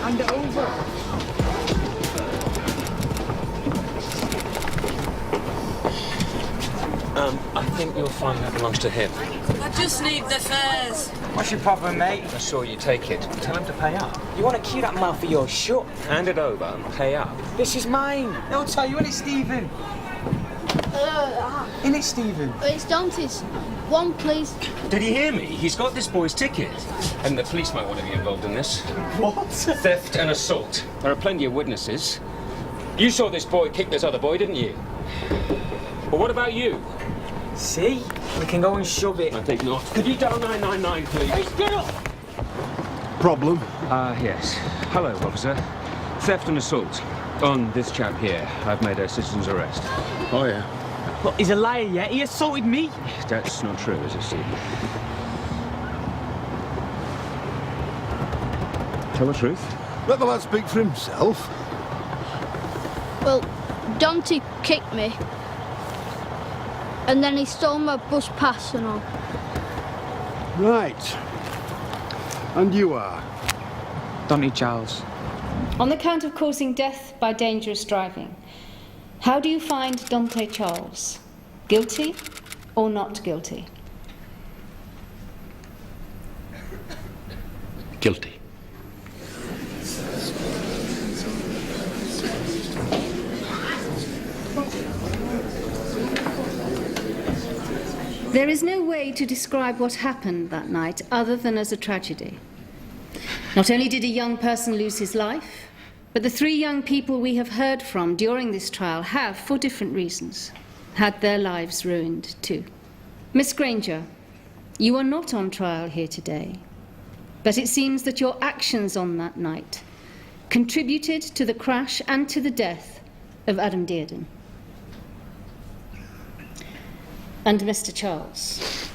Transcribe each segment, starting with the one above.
Hand it over. I think you'll find that belongs to him. I just need the fares. What's your problem, mate? I saw you take it. Tell him to pay up. You want to keep that mouth of yours shut? Hand it over and pay up. This is mine. They'll tell you, innit, Stephen? Innit, Stephen? It's Dante's. One, please. Did he hear me? He's got this boy's ticket. And the police might want to be involved in this. What? Theft and assault. There are plenty of witnesses. You saw this boy kick this other boy, didn't you? But what about you? See? We can go and shove it. I think not. Could you dial 999, please? Hey, get up! Problem? Yes. Hello, officer. Theft and assault. On this chap here. I've made a citizen's arrest. Oh, yeah. Look, he's a liar, yeah? He assaulted me. That's not true, is it, Stephen? Tell the truth. Let the lad speak for himself. Well, Dante kicked me. And then he stole my bus pass and all. Right. And you are? Dante Charles. On the count of causing death by dangerous driving, how do you find Dante Charles? Guilty or not guilty? Guilty. There is no way to describe what happened that night other than as a tragedy. Not only did a young person lose his life, but the three young people we have heard from during this trial have, for different reasons, had their lives ruined too. Miss Granger, you are not on trial here today, but it seems that your actions on that night contributed to the crash and to the death of Adam Dearden. And Mr. Charles,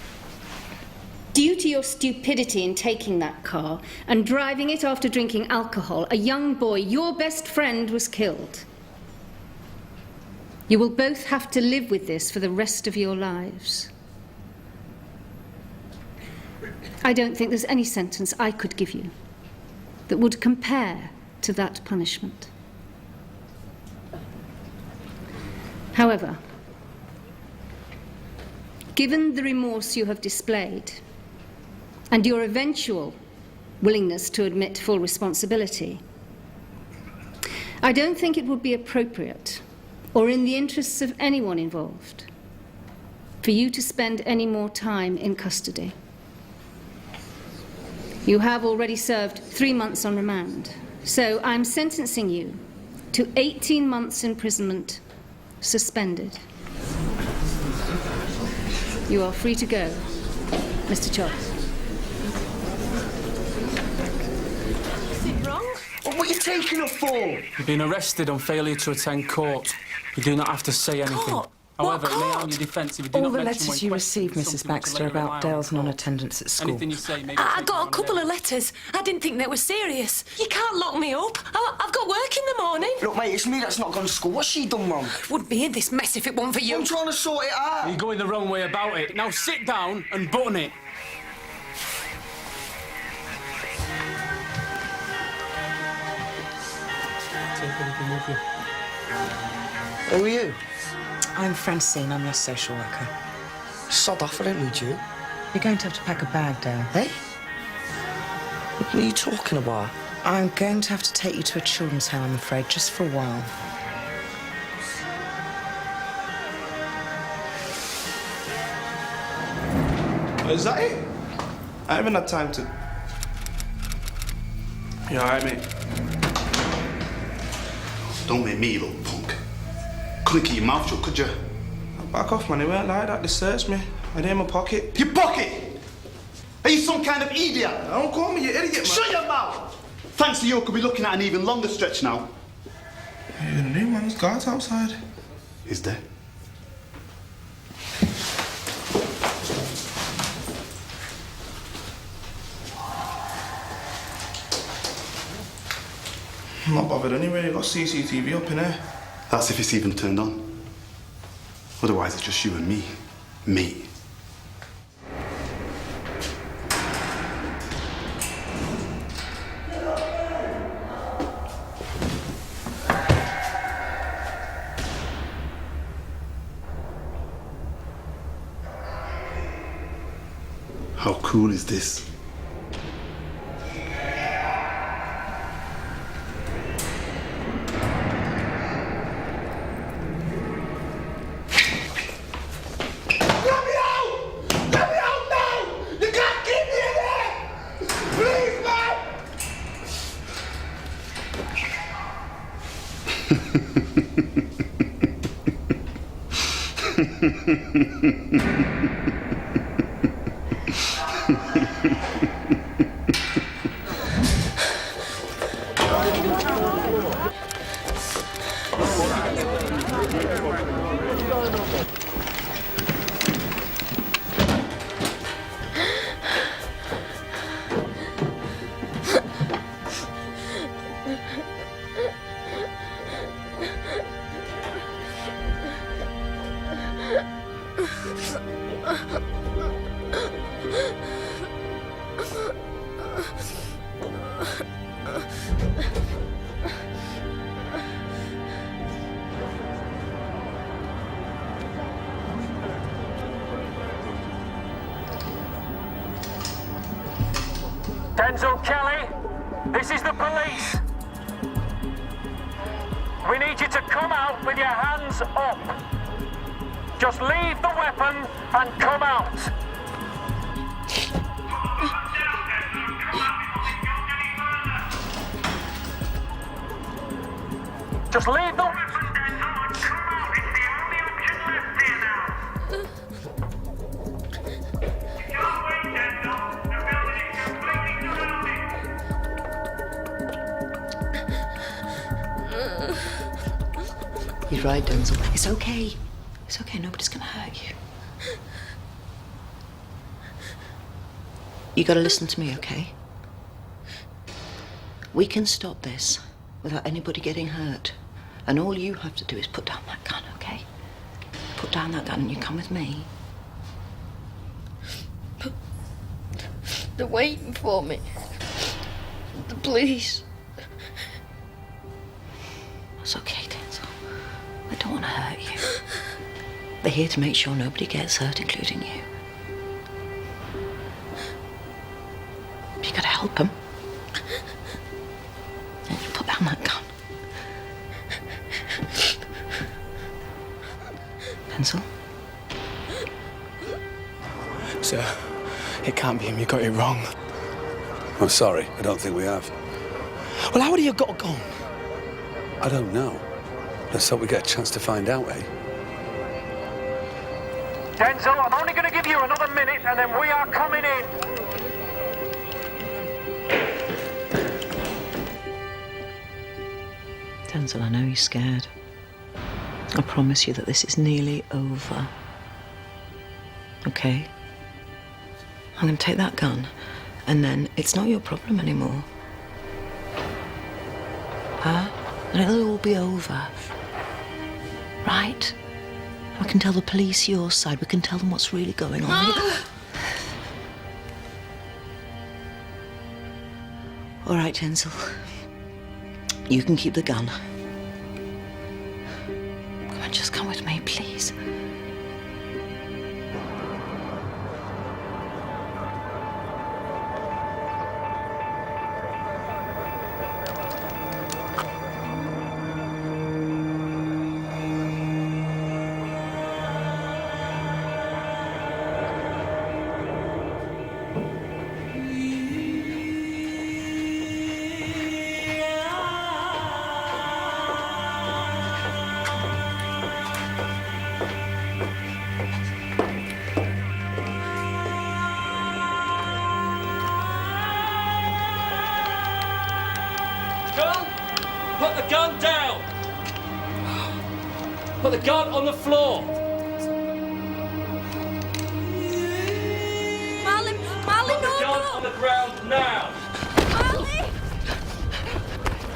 due to your stupidity in taking that car and driving it after drinking alcohol, a young boy, your best friend, was killed. You will both have to live with this for the rest of your lives. I don't think there's any sentence I could give you that would compare to that punishment. However, given the remorse you have displayed and your eventual willingness to admit full responsibility, I don't think it would be appropriate or in the interests of anyone involved for you to spend any more time in custody. You have already served 3 months on remand, so I'm sentencing you to 18 months imprisonment, suspended. You are free to go, Mr. Charles. Is it wrong? What are you taking her for? You've been arrested on failure to attend court. You do not have to say anything. Court? However, What it may court? harm your defence if you do All not the mention letters when you questioned received, Mrs. something Baxter, to later rely about on Dale's the court. non-attendance at school. Anything you say may be I taken got a on couple day. of letters. I didn't think they were serious. You can't lock me up. I've got work in the morning. Look, mate, it's me that's not gone to school. What's she done wrong? Would be in this mess if it weren't for you. I'm trying to sort it out. You're going the wrong way about it. Now sit down and button it. Take anything with you. Who are you? I'm Francine, I'm your social worker. Sod off, I don't need you. You're going to have to pack a bag, Dale. Hey? What are you talking about? I'm going to have to take you to a children's home, I'm afraid, just for a while. Is that it? I haven't had time to... You alright, mate? Don't make me look punk. Couldn't keep your mouth shut, could you? Back off, man. It weren't like that. They searched me. I had it in my pocket. Your pocket? Are you some kind of idiot? Don't call me, you idiot, man. Shut your mouth! Thanks to you, I could be looking at an even longer stretch now. You're gonna do, man. There's guards outside. Is there? I'm not bothered anyway. You've got CCTV up in here. That's if it's even turned on. Otherwise, it's just you and me. Me. How cool is this? Denzel Kelly, this is the police. We need you to come out with your hands up. Just leave the weapon and come out. Just leave the weapon, Denzel, and come out. It's the only option left here now. Don't wait, Denzel. The building is completely surrounded. He's right, Denzel. It's okay. It's okay, nobody's gonna hurt you. You gotta listen to me, okay? We can stop this without anybody getting hurt. And all you have to do is put down that gun, okay? Put down that gun and you come with me. They're waiting for me. The police. It's okay, Denzel. I don't want to hurt you. They're here to make sure nobody gets hurt, including you. But you gotta help them. And you put down that gun. Denzel? Sir, it can't be him. You got it wrong. I'm sorry, I don't think we have. Well, how would he have got a gun? I don't know. Let's hope we get a chance to find out, eh? Denzel, I'm only going to give you another minute and then we are coming in. Denzel, I know you're scared. I promise you that this is nearly over. Okay? I'm going to take that gun, and then it's not your problem anymore. Huh? And it'll all be over. Right? We can tell the police your side. We can tell them what's really going on. All right, Denzel. You can keep the gun. Come on, just come with me, please. Put the gun down! Put the gun on the floor! Marlon, Put the gun on the ground now! Marlon!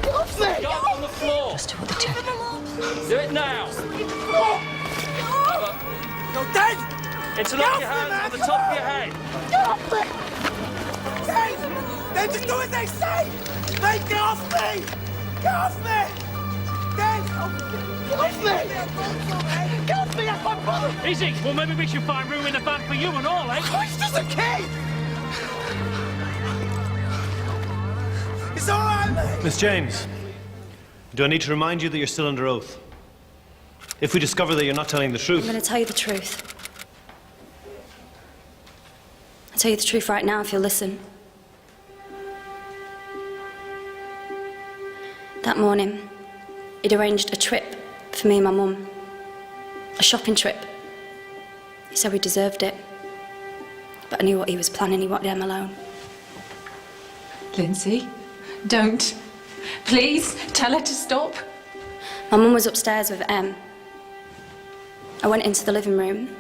Put the gun on the floor! Just do what they tell you. Do it now! No, Dad! Interlock your hands on the top of your head! Dad, just do what they say! Mate, get off me! Get off me! Dad! Get off me! Get off me, that's my brother! Easy! Well, maybe we should find room in the van for you and all, eh? Oh, he's just a kid! It's all right, mate. Miss James, do I need to remind you that you're still under oath? If we discover that you're not telling the truth... I'm going to tell you the truth. I'll tell you the truth right now if you'll listen. That morning, he'd arranged a trip for me and my mum. A shopping trip. He said we deserved it. But I knew what he was planning. He wanted Em alone. Lindsay, don't. Please, tell her to stop. My mum was upstairs with Em. I went into the living room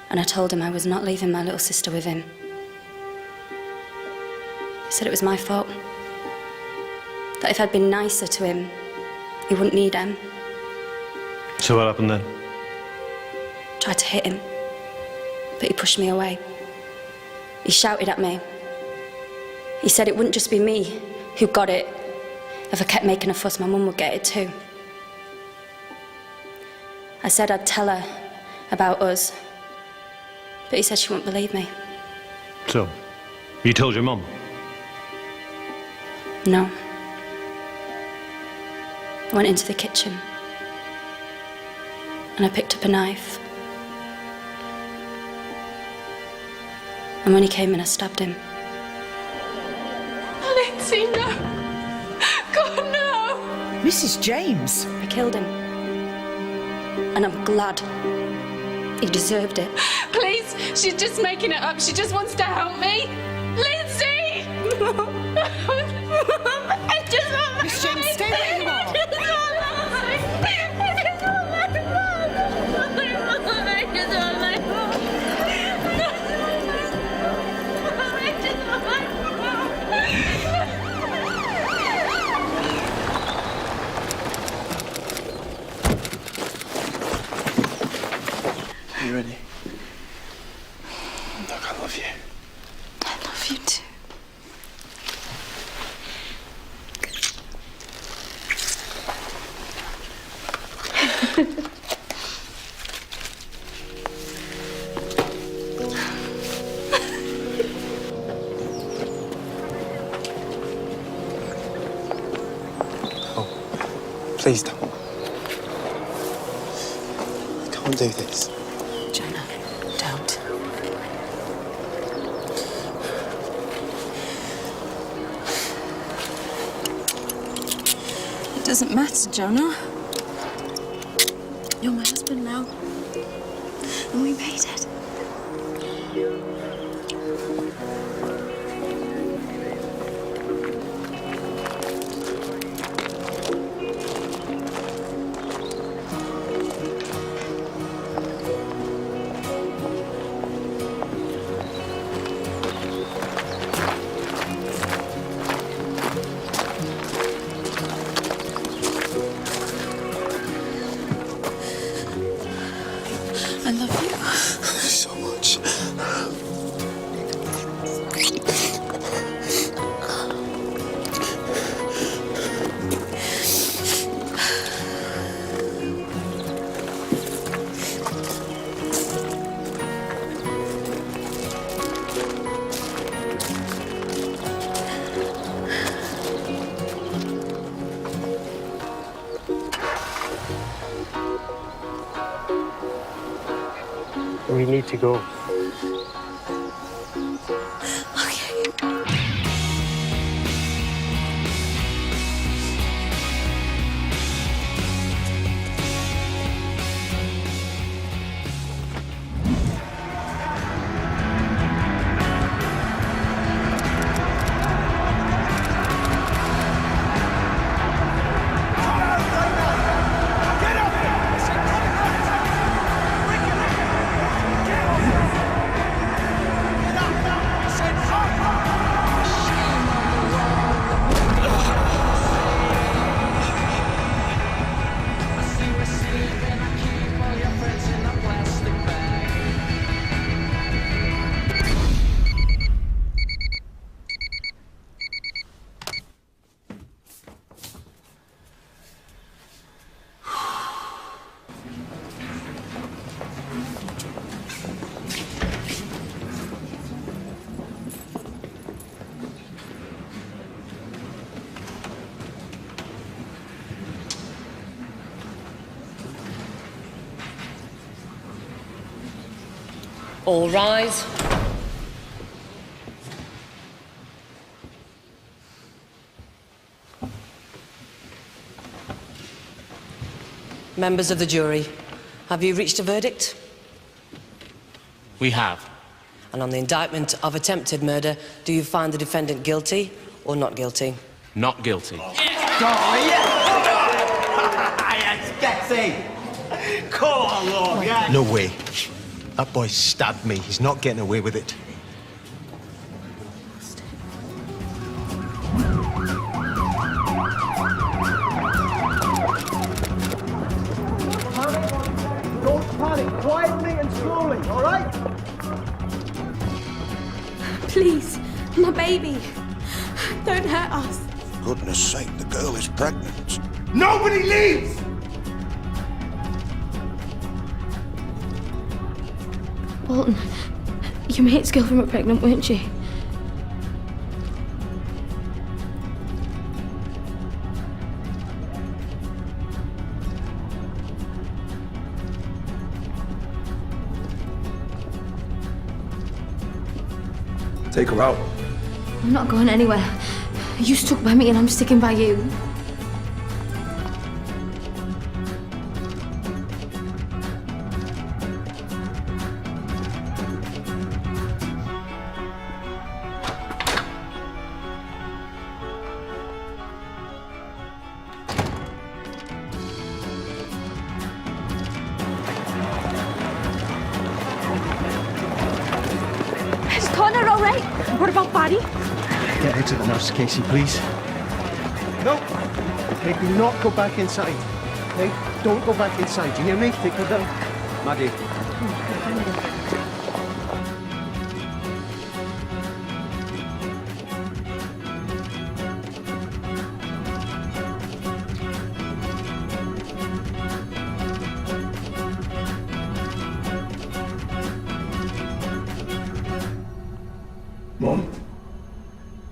and I told him I was not leaving my little sister with him. He said it was my fault. That if I'd been nicer to him, he wouldn't need Em. So what happened then? Tried to hit him, but he pushed me away. He shouted at me. He said it wouldn't just be me who got it. If I kept making a fuss, my mum would get it too. I said I'd tell her about us, but he said she wouldn't believe me. So, you told your mum? No. I went into the kitchen and I picked up a knife. And when he came in, I stabbed him. Lindsay, no. God, no. Mrs. James. I killed him. And I'm glad. He deserved it. Please, she's just making it up. She just wants to help me. Lindsay! I just want Miss James, stay where you are. Are you ready? Look, I love you. I love you too. Please don't. I can't do this. Jonah, don't. It doesn't matter, Jonah. You're my husband now. And we made it. I love you. So much. We need to go. All rise. Members of the jury, have you reached a verdict? We have. And on the indictment of attempted murder, do you find the defendant guilty or not guilty? Not guilty. Yes, get in! Come on, Lord, yeah. No way. That boy stabbed me. He's not getting away with it. Don't panic. Quietly and slowly, all right? Please, my baby. Don't hurt us. Goodness sake, the girl is pregnant. Nobody leaves! Bolton, your mate's girlfriend was pregnant, weren't she? Take her out. I'm not going anywhere. You stuck by me and I'm sticking by you. Is Connor all right? What about Barry? Get her to the nurse, Casey, please. No. Hey, do not go back inside. Hey, don't go back inside. You hear me? Take her down. Maddie. Mum,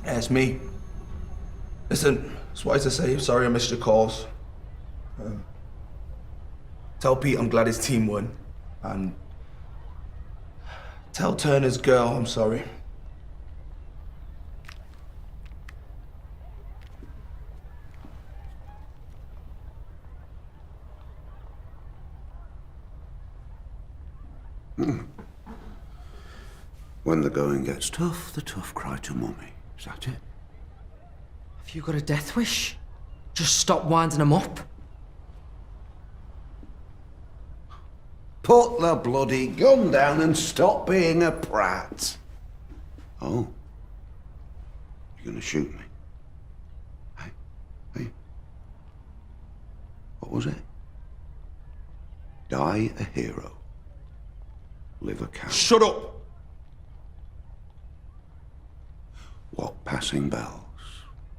yeah, it's me. Listen, it's wise to say sorry I missed your calls. Tell Pete I'm glad his team won. And tell Turner's girl I'm sorry. When the going gets tough, the tough cry to mummy. Is that it? Have you got a death wish? Just stop winding them up. Put the bloody gun down and stop being a prat. Oh. You're gonna shoot me? Hey. What was it? Die a hero. Live a coward. Shut up! What passing bells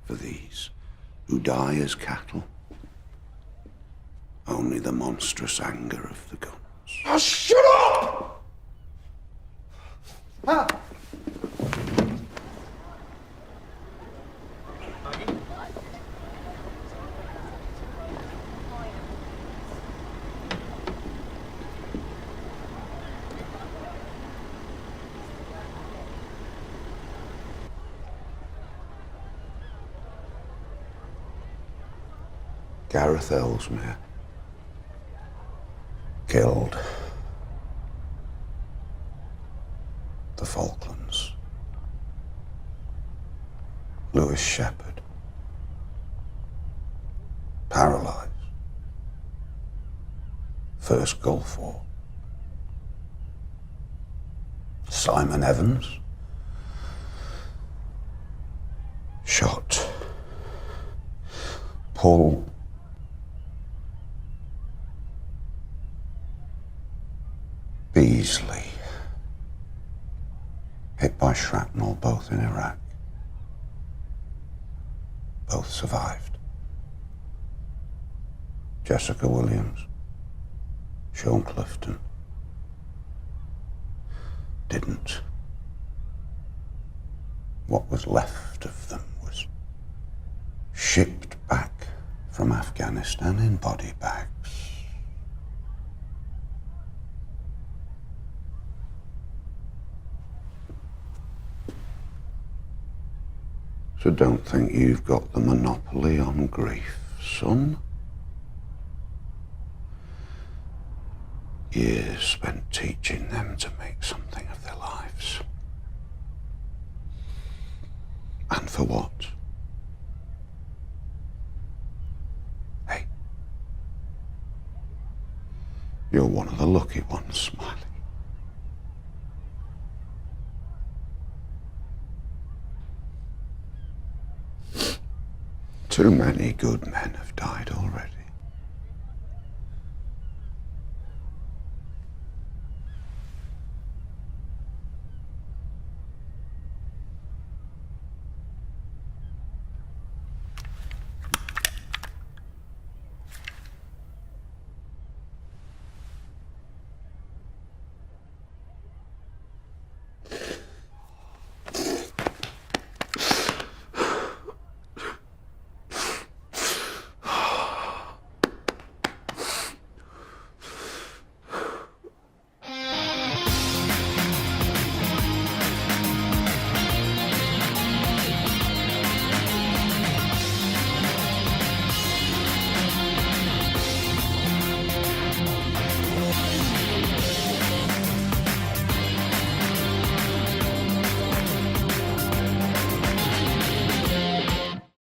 for these who die as cattle? Only the monstrous anger of the guns. Oh, shut up! Ah. Gareth Ellesmere. Killed. The Falklands. Lewis Shepherd. Paralysed. First Gulf War. Simon Evans. Shot. Paul Beasley. Hit by shrapnel, both in Iraq. Both survived. Jessica Williams, Sean Clifton, didn't. What was left of them was shipped back from Afghanistan in body bags. So don't think you've got the monopoly on grief, son. Years spent teaching them to make something of their lives. And for what? Hey, you're one of the lucky ones, Smiley. Too many good men have died already.